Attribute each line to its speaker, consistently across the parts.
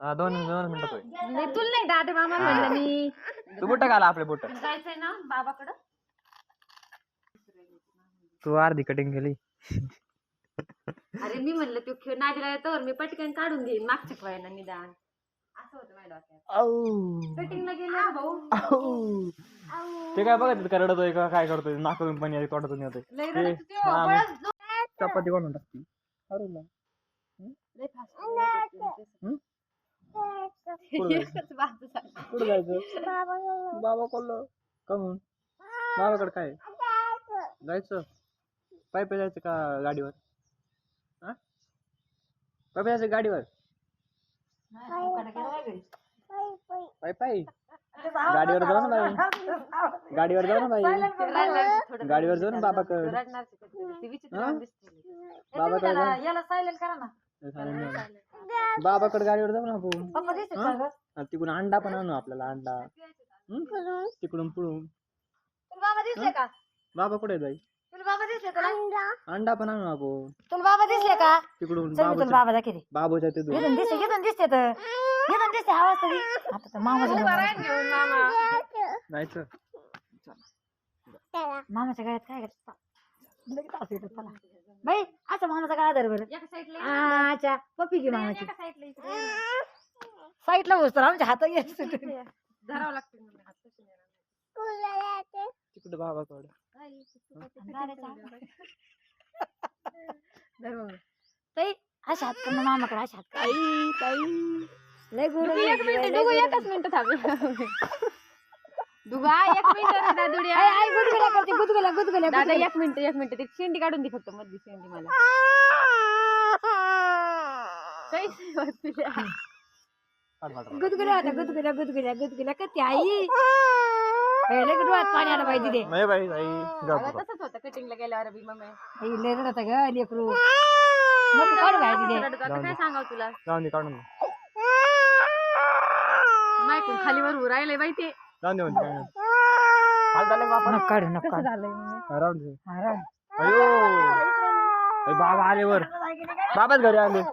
Speaker 1: हा 2 मिनिटात होय.
Speaker 2: नाही तुला नाही दादा मामा म्हणलं मी.
Speaker 1: तू बुट घाला आपले बुट.
Speaker 2: जायचंय ना बाबाकडं.
Speaker 1: तू अर्धी कटिंग केली.
Speaker 2: अरे मी म्हणलं तू खेळ नादीला येतो मी पटकन काढून घेईन मागच्या वयाला निदान असं होतं माझ्या डोक्यात. कटिंगला गेलो भाऊ.
Speaker 1: ते काय बघत का रडतोय का काय करतोय नाकातून पण येते तोंडातून येतोय. चपाती बनवून टाकती. कुठं जायचं बाबा कोल्ह का म्हणून बाबाकडे काय जायचं पाय पाय जायचं का गाडीवर पाय पाय जायचं गाडीवर पाय पाय गाडीवर जाऊ ना बाई गाडीवर जाऊ ना बाई गाडीवर जाऊ ना बाबाकडे बाबाकडे
Speaker 2: याला सायलेंट करा ना.
Speaker 1: बाबाकडे गाडीवर जाऊ ना आपण तिकडून अंडा पण आणू आपल्याला अंडा तिकडून पुढून
Speaker 2: बाबा दिसले का
Speaker 1: बाबा कुठे जाई
Speaker 2: तुला बाबा दिसले का
Speaker 1: अंडा पण आणू आपण
Speaker 2: तुला बाबा दिसले का
Speaker 1: तिकडून
Speaker 2: बाबा दाखव
Speaker 1: बाबूच्या तिथून
Speaker 2: दिसते तर दिसते आवाज तरी आता तर मामाच्या घेऊन मामा
Speaker 1: जायचं
Speaker 2: मामाच्या गळ्यात काय चला बाई अच्छा मामाचा गळा धर बरं अच्छा पप्पी घे मामाची साईडला बसतो आमच्या हातात धरावं लागतं
Speaker 1: तिकडे बाबाकडे
Speaker 2: अशा हात करणं मामाकडे अशा हात
Speaker 1: ताई ताई
Speaker 2: लय गुड
Speaker 3: एकच मिनिट थांब दुगा 1 मिनिट दादुड्या
Speaker 2: आई गुदगुल्या
Speaker 3: दादा 1 मिनिट ती शेंडी काढून दे फक्त मधली शेंडी मला
Speaker 2: गुदगुल्या कधी आई पहिले डोळ्यात पाणी आलं पाहिजे ते
Speaker 1: नाही बाई ताई
Speaker 3: तसंच होतं कटिंगला गेल्यावर बी मम्मी
Speaker 2: आई लय रडत ग लेकरू नको काढू पाहिजे ते
Speaker 3: काय सांगाव तुला
Speaker 1: जाऊन दे काढून
Speaker 3: मायकून खालीवर उरायलंय बाई ते
Speaker 1: जाऊन दे
Speaker 2: काढू
Speaker 3: कसं झालंय
Speaker 1: अयो बाबा आले वर बाबाच घरी आले हा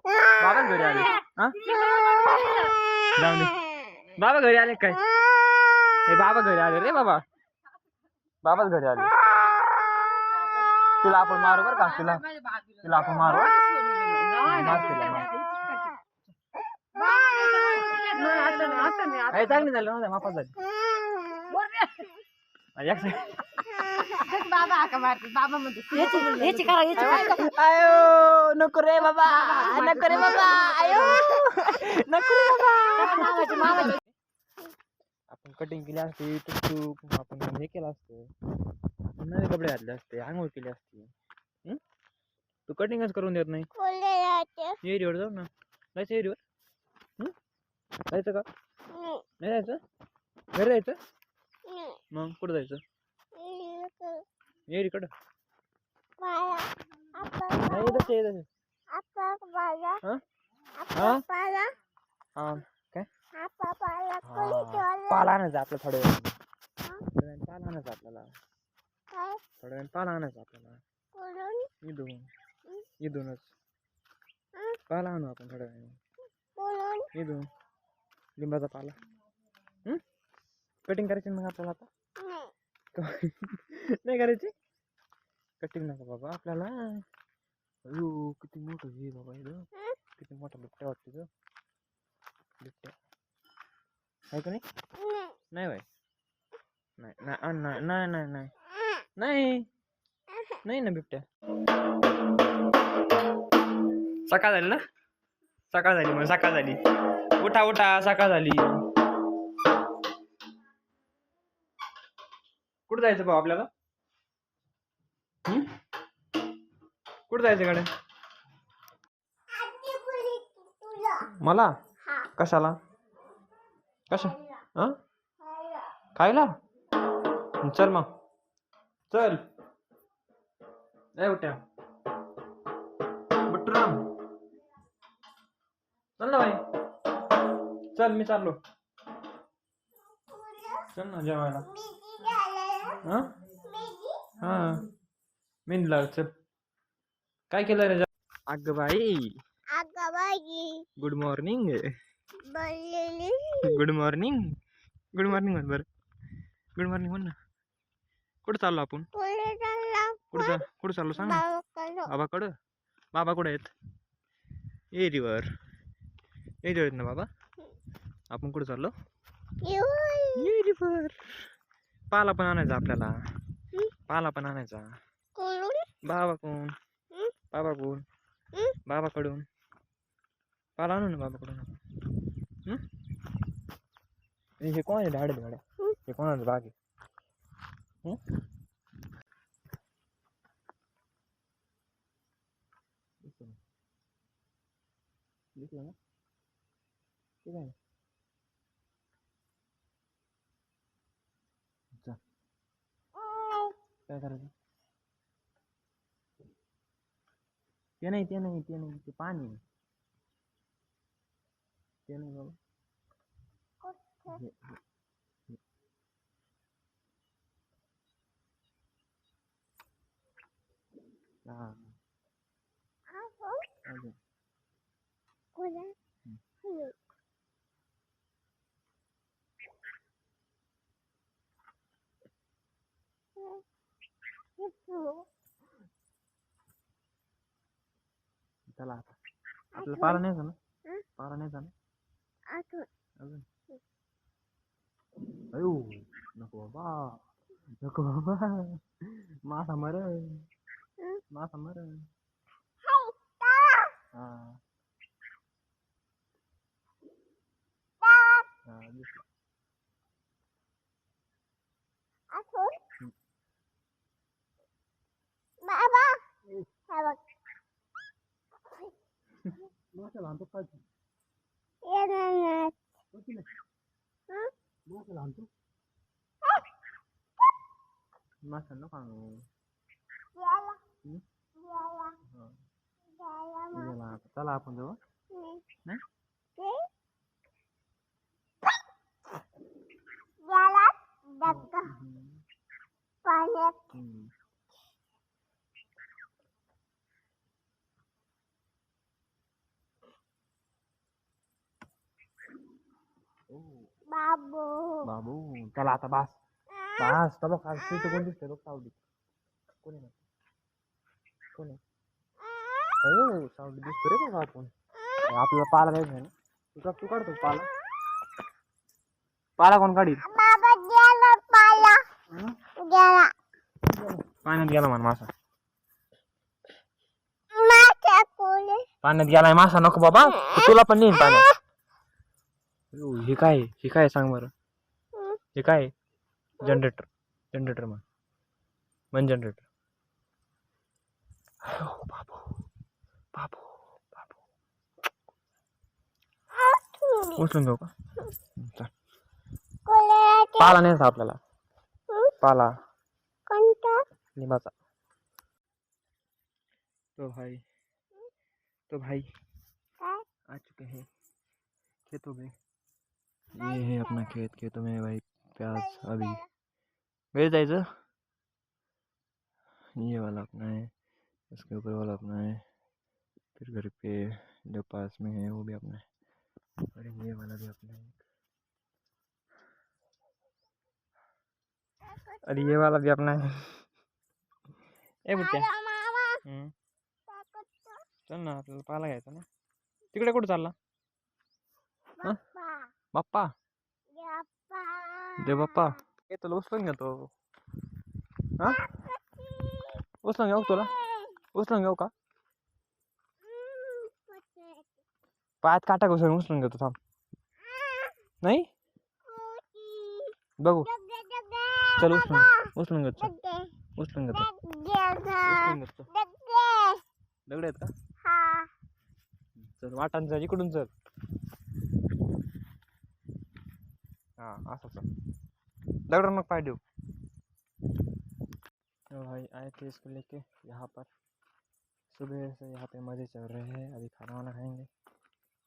Speaker 1: जाऊन दे बाबा घरी आले काय हे बाबा घरी आले रे बाबाच घरी आले तिला आपण मारू बर का तिला आपण मारू चांगली झाली नव्हत्या मापास झाली
Speaker 3: बाबा हाका मारते बाबा म्हणते
Speaker 2: याची करा
Speaker 1: आयो नको रे बाबा आयो नको रे बाबा आपण कटिंग केली असते टुकटुक आपण हे केलं असतं नवे कपडे घातले असते आंघोळ केली असते तू कटिंगच करून देत नाही एरीवर जाऊ ना जायचं एरीवर जायचं का नाही जायचं घरी जायचं मग कुठं जायचं एरीकडं नाही काय पाला आणायचं आपलं थोड्या वेळ पाला आणायचं आपल्याला थोड्या वेळ पाला आणायचं आपल्याला इथूनच पाला आणू आपण थोड्या वेळ इथून लिंबाचा पाला कटिंग करायची मग आपल्याला आता नाही करायची कटिंग नका बाबा आपल्याला अयो किती मोठं हे बाबा इथं किती मोठा बिबट्या वाटतं इथं बिबट्या आहे का नाही बाई नाही ना बिबट्या सकाळ झाली ना सकाळ झाली मग सकाळ झाली उठा सकाळ झाली कुठं जायचं भाऊ आपल्याला कुठं जायचं गाड्या मला कशाला खायला चल मग चल ए उठ्या बट्टूराम चल ना भाई चल मी चाललो चल ना जेवायला हा मेंदला चल काय केलं रे अगं बाई good morning good morning good morning म्हण बरं. गुड मॉर्निंग म्हण ना. कुठं चाललो आपण? कुठं चाललो सांग ना. बाबाकडं. बाबा कुठे आहेत? एरीवर आहेत ना बाबा. आपण कुठं चाललो? एरीवर. पाला पण आणायचा आपल्याला. पाला पण आणायचा. बाबाकडून. बाबाकडून पाला आणू ना बाबाकडून. हे कोण आहे झाड गाड्या? हे कोणाचं बाग आहे? दिसलं ना? ठीक आहे. काय करायचं? ते नाही ते पाणी. ते नाही बाबा. हा. अजून. चला आता. आपल्याला पाला नाही ना? पाला नाही ना? अजून. अयो नको बाबा मासा मरण. हा दिसलं. मासा लहानतो काय? मासा लहानतो. मासा नको आणू. चला आपण जाऊ. नाही बाबू चला आता बास चला खालची कोण दिसतंय बघ. सावली कोणी नाही. कोणी अयो सावली दिसतो रे बाबा. आपण आपल्याला पाला घ्यायचा आहे ना. तू काढतो पाला. पाला कोण काढील? पाण्यात गेला म्हण मासा. पाण्यात गेलाय मासा. नको बाबा तुला पण नेईन पाण्यात. हे काय सांग बरं. हे काय? जनरेटर म्हण जनरेटर. बाबू उचलून घेऊ का? चल. पाला नाही आपल्याला. पाला लिंबाचा. तो भाई आ चुके हैं खेतों में. ये है अपना खेतों में भाई प्याज. अभी गए जायचं. ये वाला अपना है. इसके ऊपर वाला अपना है. फिर घर पे जो पास में है वो भी अपना है. और ये वाला भी अपना है. अरे ये वाला भी अपना है. ए बुट्ट्या. चल ना आपल्याला पाला घ्यायचा ना. तिकडे कुठं चालला? बाप्पा दे बाप्पा. हे तुला उचलून घेतो. हा उचलून घेऊ तुला. उचलून घेऊ का? पायात काटा घुसून उचलून घेतो थांब. नाही बघू. चल उचलून घेतो. दगड आहेत का? चल वाटान चल. इकडून चल. हाँ ऐसा चल. दगड़ मत पाए दो. तो भाई आए थे इसको लेके यहाँ पर. सुबह से यहाँ पे मज़े चल रहे हैं. अभी खाना वाना खाएंगे.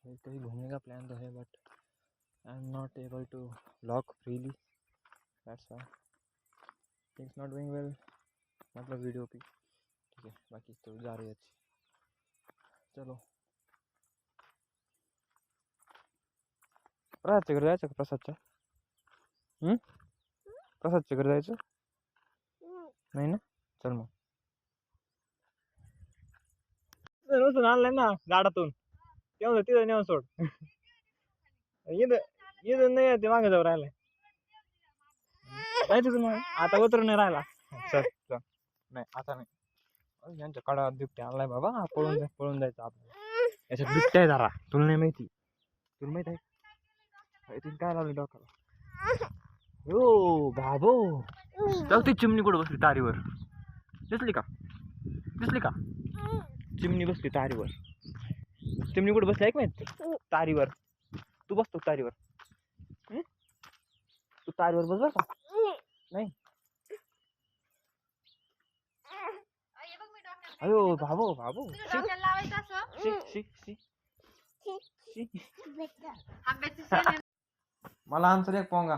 Speaker 1: कहीं घूमने का प्लान तो है but I am not able to vlog freely. That's why things not going well. मतलब वीडियो की ठीक है. बाकी तो जा रही है अच्छी. चलो प्रसादच्या घरी जायचं का प्रसादच्या? प्रसादच्या घरी जायचं नाही ना? चल मग उचलून आणलंय ना झाडातून, तेव्हा तिथं नेऊन सोड. इथं नाही ते मागे जाऊ राहिलाय. जायचं तुम्हाला आता उतरून नाही राहिला. चल चल नाही आता नाही. यांच्या कडा बिबट्या आणलाय बाबा, पळून जायचं आपल्याला. याच्यात बिबट्या आहे जरा, तुला नाही माहिती. तुला माहित आहे तिने काय लावलं डोक्याला? हो बाबो, जाऊ ती चिमणी कुठं बसली तारीवर? दिसली का? चिमणी बसली तारीवर. चिमणी कुठं बसली ऐक माहित? तारीवर. तू बसतो तारीवर. तू तारीवर बस बस. नाही अयो बाबो
Speaker 3: लावायचं असं
Speaker 1: शी.
Speaker 3: आंब्याची शेण आहे.
Speaker 1: मला आमचं एक पोंगा.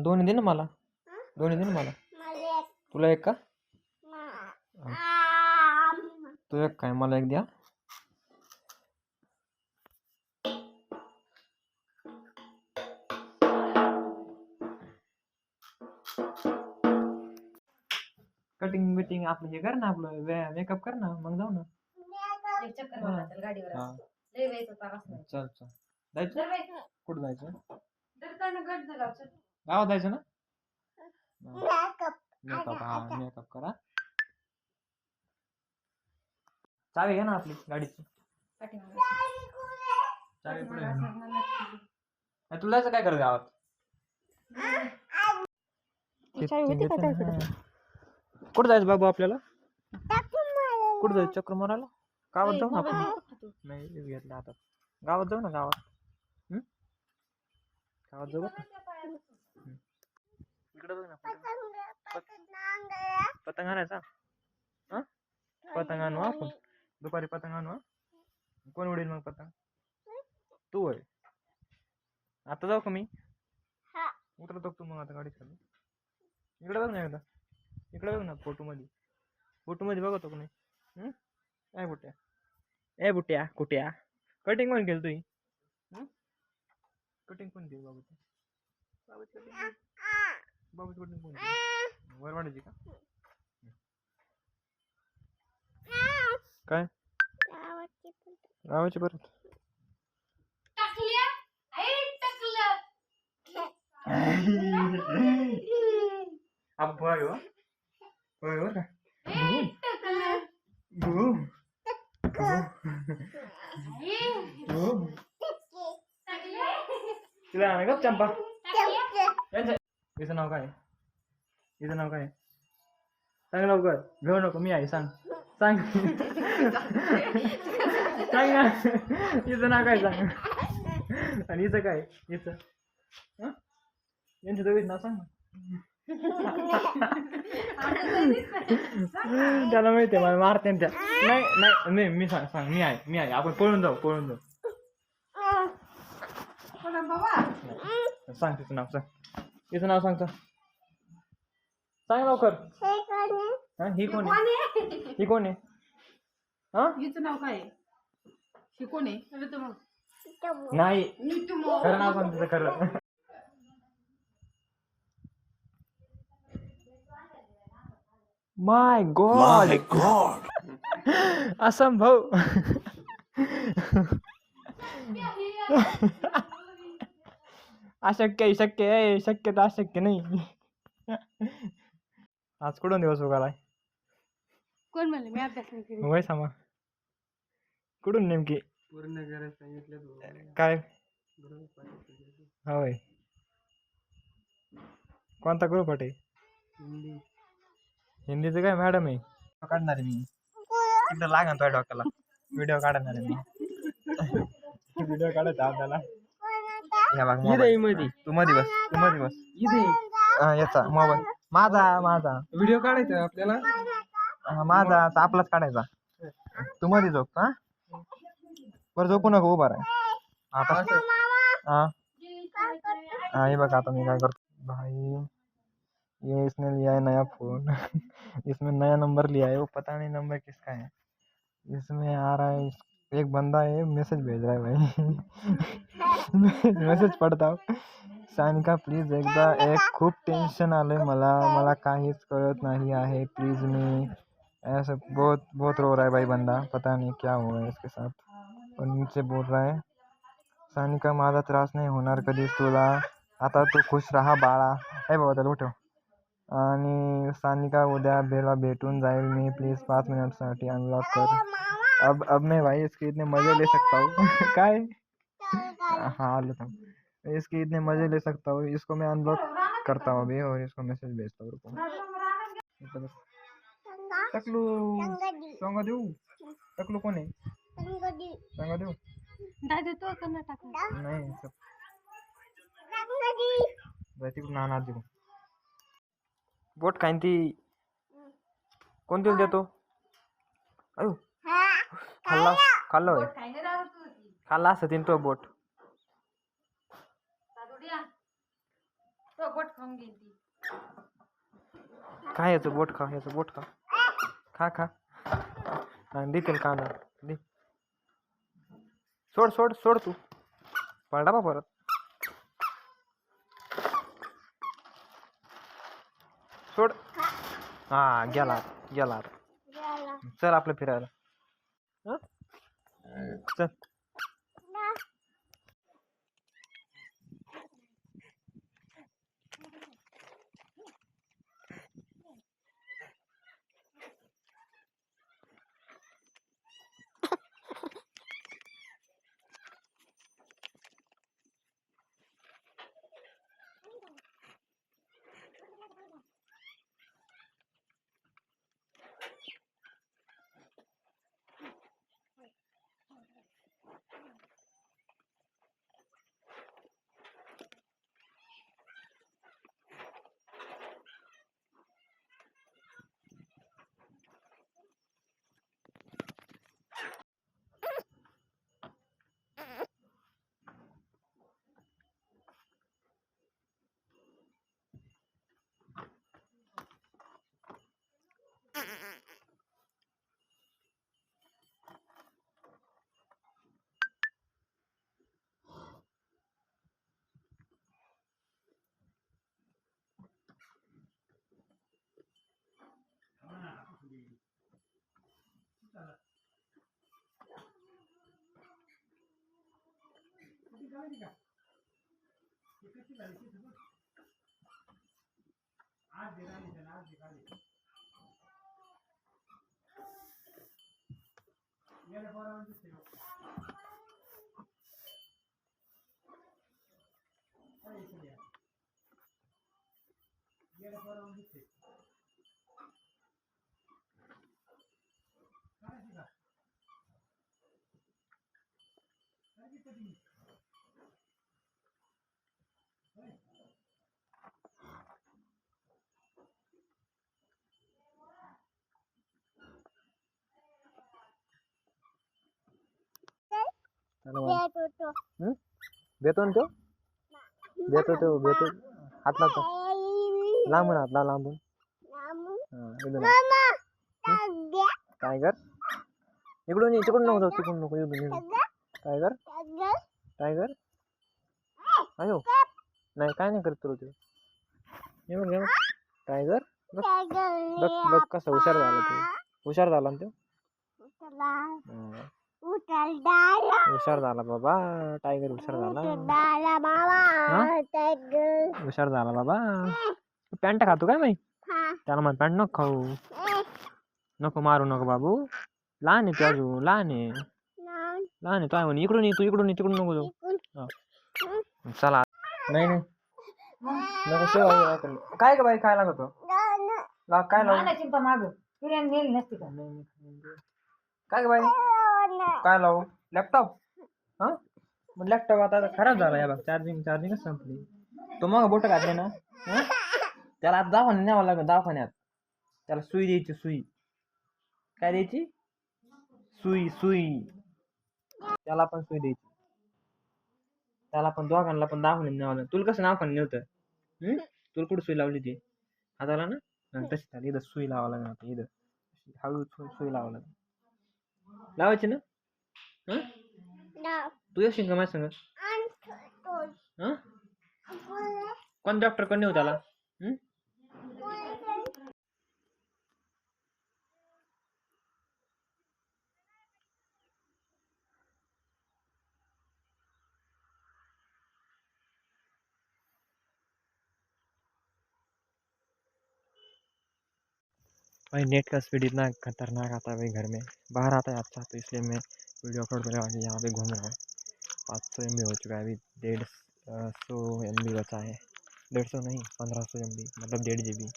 Speaker 1: दोन्ही दे ना मला. तुला एक का? तू एक काय मला एक द्या. कटिंग बिटिंग आपलं हे कर ना, आपलं मेकअप कर ना, मग जाऊ ना.
Speaker 2: एक चक्कर मारला चल गाडीवर.
Speaker 1: हा
Speaker 2: लय वेळ होता रस्ता.
Speaker 1: चल जायचं.
Speaker 2: जर बाई
Speaker 1: कुठं जायचं?
Speaker 2: जर त्यानं गट झाला चल.
Speaker 1: गावात जायचं ना? मेकअप करा. चावी घ्या ना आपली गाडीची.
Speaker 2: पाठीमागे.
Speaker 1: चावी पुढे
Speaker 2: पाठीमागे.
Speaker 1: तुला जायचं काय करत गावात? कुठं जायचं बाबू आपल्याला? कुठं जायचं? चक्कर मारायला? गावात जाऊ ना आपण. नाही घेतलं आता. गावात जाऊ ना गावात. गावात जाऊ बघ. इकडे बघ ना. पतंग आणायचा? पतंग आणू आपण दुपारी. पतंग आणू. कोण उडेल मग पतंग? तू होय. आता जाऊ का मी? उतरतो तू मग आता गाडीत खाली. इकडे बघ ना एकदा. इकडे बघ ना फोटो मध्ये बघतो का नाही? काय बुट्ट्या कुट्या कटिंग कोण केली तुझी? कटिंग कोण केली बाबूची? बाबूची कटिंग कोण केली? वरवाडीची का? काय गावाची परत? आपण पोळा घेऊ बरं का? तुला आणा का चंपा? हिचं नाव काय? सांग लवकर. घेऊ नको मी आहे. सांग सांग ना. हिचं नाव काय सांग. आणि हिचं काय? यांचं दोघीच नाव सांग ना. त्याला माहिती आहे मला मारते त्या. नाही मी सांग मी आहे. आपण पळून जाऊ. सांग तिचं नाव. सांग लवकर. ही कोण आहे?
Speaker 3: हिचं नाव काय? ही कोण आहे?
Speaker 1: नाही खरं नाव सांग तिचं खरं. माय गॉड असंभव. शक्य आहे शक्यता अशक्य नाही. आज कुठून दिवस उगालाय?
Speaker 3: कोण म्हणले मी अभ्यास नाही केला?
Speaker 1: वय सामा कुठून नेमकी? काय होय? कोणता ग्रुप आहे? हिंदीचं काय मॅडम आहे? काढणार आहे मी. तिकडं लागणार तुझ्या डोक्याला. व्हिडिओ काढणार आहे मी. व्हिडिओ काढायचा आपल्याला. तू मध्ये बस. याचा मोबाईल माझा व्हिडिओ काढायचा आपल्याला. माझा आपलाच काढायचा. तू मध्ये झोप. बरं झोपू नको उभा राह आता. हाँ हाँ ये बघा आता मैं क्या करता भाई. ये इसने लिया है नया फोन. इसमें नया नंबर लिया है, वो पता नहीं नंबर किसका है. इसमें आ रहा है एक बंदा है मैसेज भेज रहा है भाई. मैसेज पढ़ता हूँ. सानिका प्लीज एकदा एक खूप टेन्शन आलंय मला मला काहीच कळत नाही आहे प्लीज मी. ऐसा बहुत बहुत रो रहा है भाई बंदा, पता नहीं क्या हुआ है इसके साथ. और नीचे बोल रहा है सानिका माझा त्रास नाही होणार कधीच तुला, आता तू खुश राहा बाळा. हे बाबा त्याला उठव. आणि सानिका उद्या बेला भेटून जाईल मी, प्लीज 5 मिनटसाठी अनलॉक कर. अब मैं भाई इसके इतने मजे ले सकता हूँ. काय हाँ आलू था. इसके इतने मजे ले सकता हूँ. इसको मैं अनब्लॉक करता हूँ अभी और इसको मैसेज भेजता हूँ. रुको. टकलू सांगा देऊ. टकलू कोण आहे सांगा देऊ.
Speaker 2: दादा तो कसा टाकला
Speaker 1: नाही तिकडून आणा देऊ. बोट खाईन ती. कोण तुला देतो. अयो खाल्लं होय.
Speaker 2: खायला दादा तू
Speaker 1: खाल्ला असं तीन तो बोट.
Speaker 2: दादुडिया तो गोट खाऊन गेली ती.
Speaker 1: खा याचं बोट खा, याचं बोट खा. खा खा. देतील कांदा दे. सोड सोड सोड तू. पळला बा परत. सोड. हा गेला गेला. चल आपलं फिरायला. हं? चल. देतो ना तो. देतो तो देतो. हात लावतो लांबून हात ला लांबून. टायगर इकडून तिकडून नको जाऊ. तिकडून नको इकडून. टायगर टायगर अयो नाही काय नाही करत तुला ते. टायगर बघ बघ कसा हुशार झाला तो. हुशार झाला ना तो. हुशार झाला बाबा. टायगर हुशार झाला. हुशार झाला बाबा. पॅन्ट खातो काय माही. त्याला मग पॅन्ट नको खाऊ. नको मारू नको बाबू. लहान आहे ते अजून. लहान आहे लहान आहे. तो इकडून ये तू. इकडून ये तिकडून नको जाऊ. चला नाही नाही नको सेवा. काय का बाई काय लागत काय लावू.
Speaker 2: माग फिरायला नेली नसती का.
Speaker 1: काय बाई काय लावू. लॅपटॉप. हा मग लॅपटॉप आता खराब झाला. या बघ चार्जिंगच संपली. तो मग बोट घातले ना. त्याला आता दवाखान्यात न्यावं लागेल. दवाखान्यात त्याला सुई द्यायची. सुई काय द्यायची. सुई सुई त्याला पण सुई द्यायची, त्याला पण दोघांना पण दाखवून न्यावं. तुला कसं नाव पण नव्हतं. तुला कुठं सुई लावली ती हाताला ना? तशी त्याला इथं सुई लावावं लागणार आता, इथं हळू सुई लावावं लागणार. लावायची ना? तू येशील का माझ्या संग? कोण डॉक्टर कोण नेऊ त्याला? भाई नेट का स्पीड इतना खतरनाक आता है भाई घर में, बाहर आता है अच्छा, तो इसलिए मैं वीडियो अपलोड करने वाली यहाँ पे घूम रहा हूँ। 500 MB हो चुका है, अभी 150 MB बचा है। 150 नहीं 1500 MB, मतलब 1.5 GB।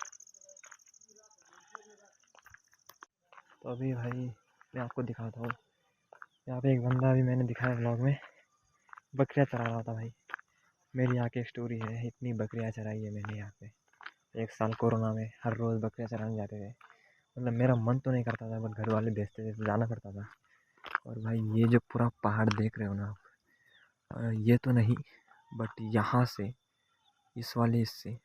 Speaker 1: तो अभी भाई मैं आपको दिखाता हूँ, यहाँ पे एक बंदा अभी मैंने दिखाया व्लॉग में, बकरियाँ चरा रहा था भाई। मेरी यहाँ की एक स्टोरी है, इतनी बकरियाँ चराई है मैंने यहाँ पे 1 साल कोरोना में, हर रोज़ बकरियाँ चराने जाते थे। मतलब मेरा मन तो नहीं करता था, बट घर वाले भेजते थे तो जाना पड़ता था। और भाई ये जो पूरा पहाड़ देख रहे हो ना आप, ये तो नहीं, बट यहाँ से इस वाले इससे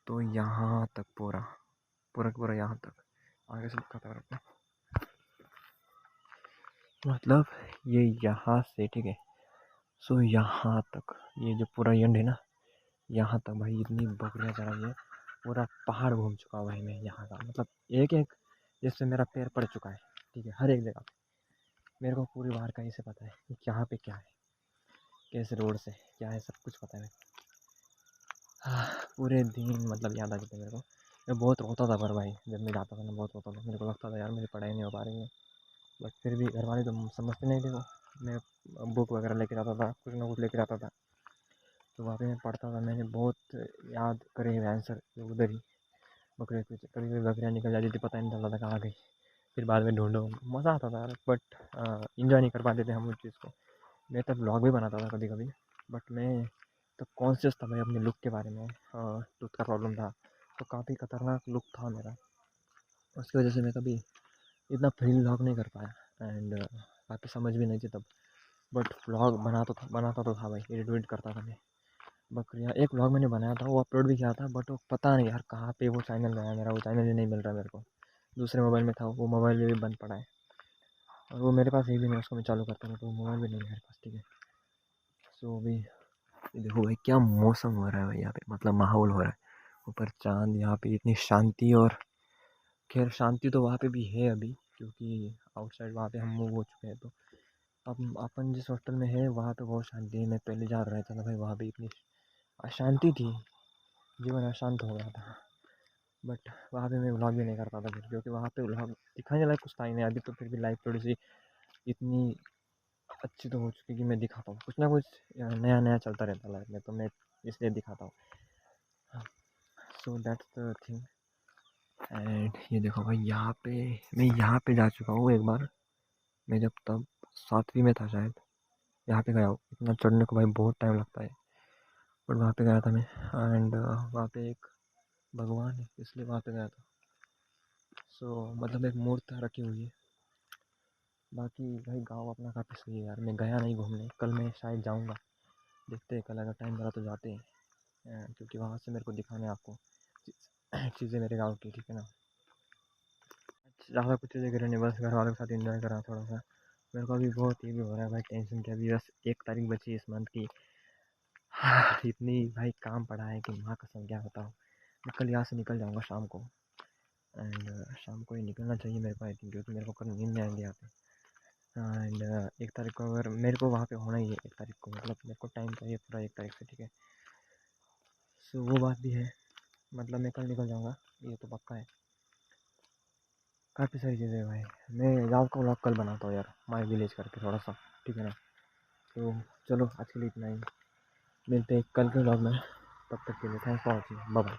Speaker 1: तो यहाँ तक पूरा पूरा पूरा यहाँ तक आगे से दिखाता हूँ आपको। मतलब ये यहाँ से ठीक है, सो यहाँ तक ये जो पूरा एंड है ना, यहाँ तक भाई इतनी बकरियाँ चराई है, पूरा पहाड़ घूम चुका हूँ भाई मैं यहाँ का। मतलब एक एक जिससे मेरा पैर पड़ चुका है, ठीक है, हर एक जगह मेरे को पूरी बाहर कहीं से पता है कि यहाँ पे क्या है, किस रोड से क्या है, सब कुछ पता है मेरे को। पूरे दिन मतलब याद आ जाते मेरे को। मैं बहुत रोता था पर भाई, जब मैं जाता था ना बहुत रोता था, मेरे को लगता था यार मेरी पढ़ाई नहीं हो पा रही है, बट फिर भी घर वाले तो समझते नहीं थे वो। मैं बुक वगैरह लेके आता था, कुछ ना कुछ लेके आता था, तो वहाँ पे मैं पढ़ता था। मैंने बहुत याद करे हुए आंसर उधर ही, बकरे कुछ कभी कभी बकरियाँ निकल जाती थी, पता ही नहीं चलता था कहाँ गई, फिर बाद में ढूंढो, मज़ा आता था। बट इंजॉय नहीं कर पाते थे हम उस चीज़ को। मैं तब ब्लॉग भी बनाता था कभी कभी, बट मैं तब कॉन्शियस था भाई अपने लुक के बारे में। लुक का प्रॉब्लम था, तो काफ़ी खतरनाक लुक था मेरा, उसकी वजह से मैं कभी इतना फ्री व्लॉग नहीं कर पाया, एंड बाकी समझ भी नहीं थी तब। बट व्लॉग बनाता तो था भाई, एडिट करता था मैं। बकरियाँ एक व्लॉग मैंने बनाया था, वो अपलोड भी किया था, बट वो पता नहीं यार कहाँ पे वो चैनल गया मेरा, वो चैनल ही नहीं मिल रहा मेरे को। दूसरे मोबाइल में था, वो मोबाइल में भी बंद पड़ा है, और वो मेरे पास एक भी नहीं, उसको मैं चालू करता हूँ तो वो मोबाइल भी नहीं है मेरे पास, ठीक है। सो अभी देखो भाई क्या मौसम हो रहा है भाई यहाँ पे, मतलब माहौल हो रहा है, ऊपर चांद, यहाँ पे इतनी शांति। और खैर शांति तो वहाँ पे भी है अभी, क्योंकि आउटसाइड वहाँ पे हम मूव हो चुके हैं। तो अब अपन जिस हॉस्टल में है वहाँ पे बहुत शांति है। मैं पहले जहाँ रहता था भाई, वहाँ पे इतनी अशांति थी, जीवन अशांत हो गया था। बट वहाँ पे मैं व्लॉग भी नहीं करता था फिर, क्योंकि वहाँ पे व्लॉग दिखाने लायक कुछ था ही नहीं। अभी तो फिर भी लाइफ थोड़ी सी इतनी अच्छी तो हो चुकी है कि मैं दिखाता हूँ, कुछ ना कुछ नया नया चलता रहता है लाइफ में, तो मैं इसलिए दिखाता हूँ। So that's the thing. End ये देखो भाई, यहाँ पे मैं यहाँ पे जा चुका हूँ एक बार। मैं जब तब 7वीं में था शायद, यहाँ पे गया हूँ। इतना चढ़ने को भाई बहुत टाइम लगता है, बट वहाँ पे गया था मैं। एंड वहाँ पे एक भगवान है, इसलिए वहाँ पे गया था। सो मतलब एक मूर्ति रखी हुई है। बाकी भाई गांव अपना काफ़ी सही है यार। मैं गया नहीं घूमने, कल मैं शायद जाऊँगा, देखते हैं कल अगर टाइम मिला तो जाते हैं। क्योंकि वहाँ से मेरे को दिखाने आपको चीज़ें मेरे गाँव की, ठीक है ना। ज़्यादा कुछ चीज़ें करें नहीं, बस घर वालों के साथ एंजॉय करा थोड़ा सा। मेरे को अभी बहुत ये भी हो रहा है भाई टेंशन कि अभी बस 1 तारीख बची है इस मंथ की। इतनी भाई काम पड़ा है कि माँ कसम क्या बताऊँ। मैं कल यहाँ से निकल जाऊँगा शाम को, एंड शाम को ही निकलना चाहिए मेरे को आई थिंक, क्योंकि मेरे को कल नींद नहीं आएंगे यहाँ पे। एंड 1 तारीख को अगर मेरे को वहाँ पे होना ही है, 1 तारीख को, मतलब मेरे को टाइम चाहिए पूरा 1 तारीख से, ठीक है। सो वो बात भी है, मतलब मैं कल निकल जाऊँगा, ये तो पक्का है। काफ़ी सारी चीज़ें हैं भाई। मैं गाँव का व्लॉग कल बनाता हूँ यार, माय विलेज करके थोड़ा सा, ठीक है ना। तो चलो आज के लिए इतना ही, मिलते हैं कल के व्लॉग में। तब तक के लिए thanks for watching, bye bye.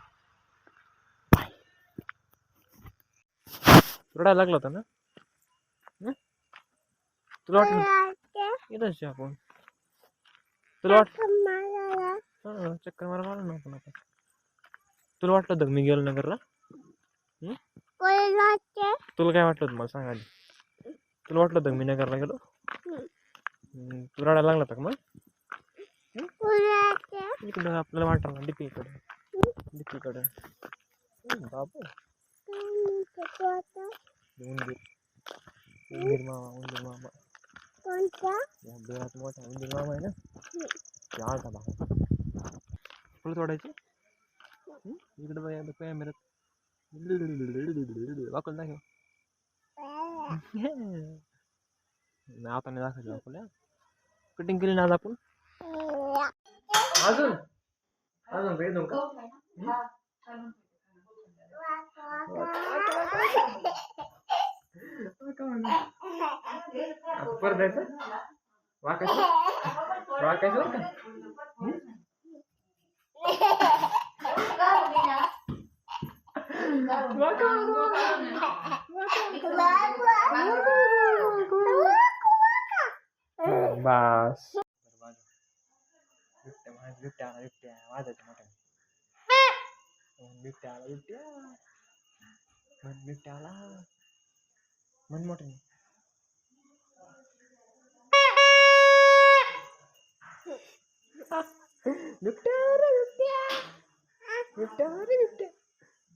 Speaker 1: थोडा लागला होता ना, तुला वाटलं इथंच आपण, तुला वाटलं चक्कर मारा ना आपण आता, तुला वाटलं होतं मी गेलो नगरला? तुला काय वाटलं होतं मला सांग आधी? तुला वाटलं होतं मी नगरला गेलो? तू रडायला लागला होता का मग इकडं आपल्याला वाटलं ना डीपीकडं बाबू उंदीर मामा या बेळात मोठा उंदीर मामा आहे ना ते आलता बाबा फुलं तोडायची इकडं बघा कॅमेऱ्यात वाकल दाखव आता नाही दाखवायचं आपल्या कटिंग केली ना आज आपण अजून काही देऊ का परत जायचं वाकायचं बरं का बस बिबट्या वाजायचं मोठ्या बिबट्याला मन मोठे बिबट्या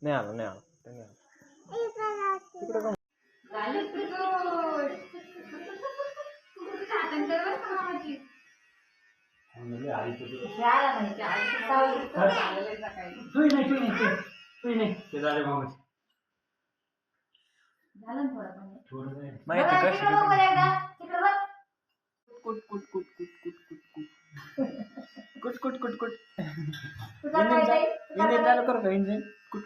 Speaker 1: नाही आलं तिकडं का माहिती कशी कुट इंजिन चालू करू का इंजिन कुट